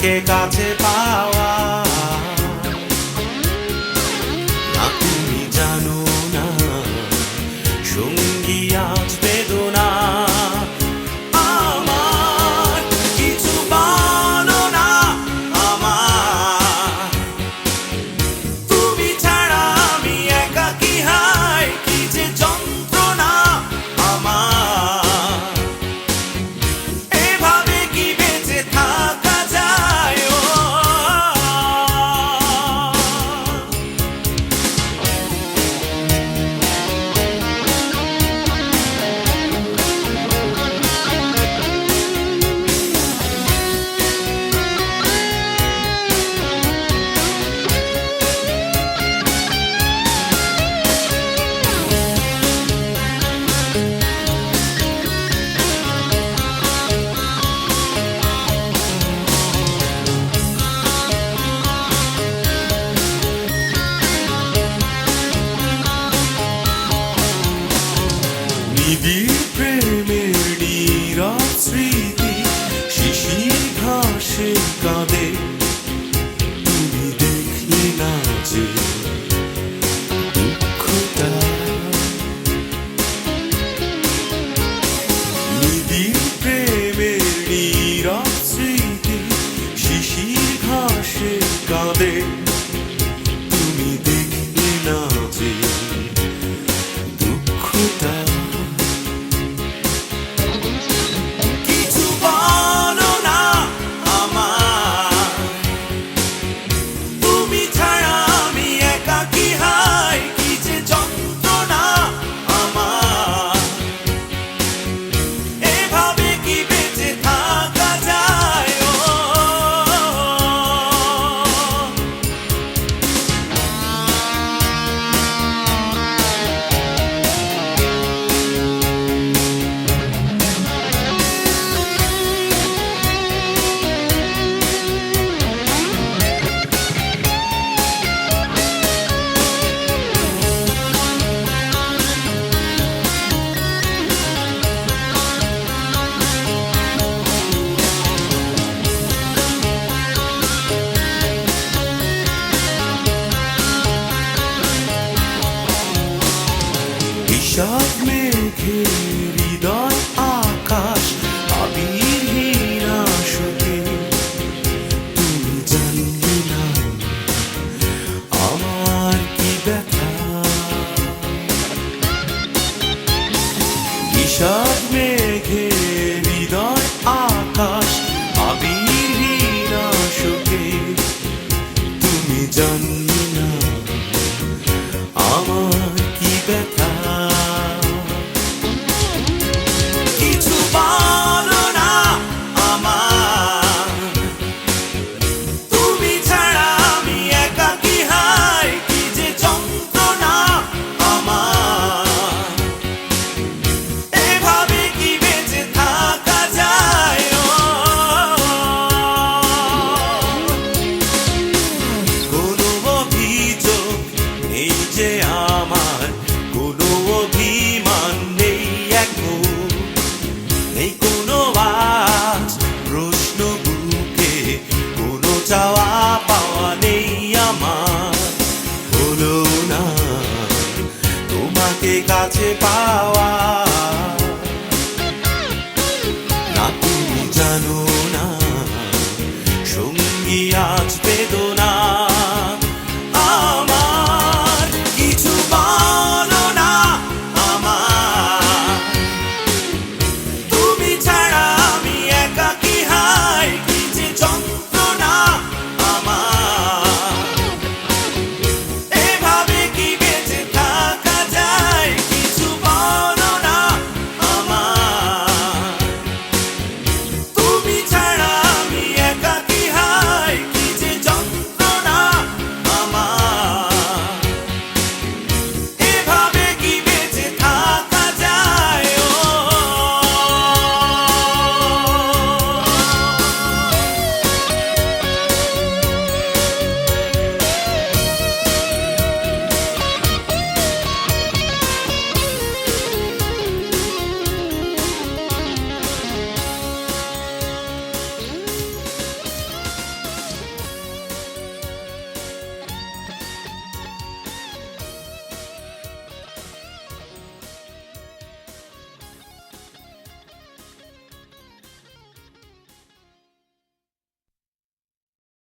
তোমাকে কাছে পাওয়া। না তুমি জানো না সঙ্গী আজ বেদনা। আমার কিছু বলো না আমার, তুমি ছাড়া আমি একাকী হাই, কি যে যন্ত্রণা আমার। এভাবে কি বেঁচে থাকা যায়? ও নিবিড় প্রেমের নীরব স্মৃতি শিশির ঘাসে কাঁদে। তুমি দেখলে না যে দুঃখটা। নিবিড় প্রেমের নীরব স্মৃতি শিশির ঘাসে কাঁদে। তুমি দেখলে না যে দুঃখটা। বিষাদ মেঘে হৃদয় আকাশ আবিরহীন আসে। তুমি জানলে না আমার কি ব্যথা। বিষাদ মেঘে হৃদয় আকাশ আবিরহীন আসে। তুমি জানলে না আমার কি ব্যথা। আমার কোনো অভিমান নেই এখন, নেই কোনো আজ প্রশ্ন বুকে, কোনো চাওয়া পাওয়া নেই আমার। হলো না তোমাকে কাছে পাওয়া। না তুমি জানো না সঙ্গী আজ বেদনা।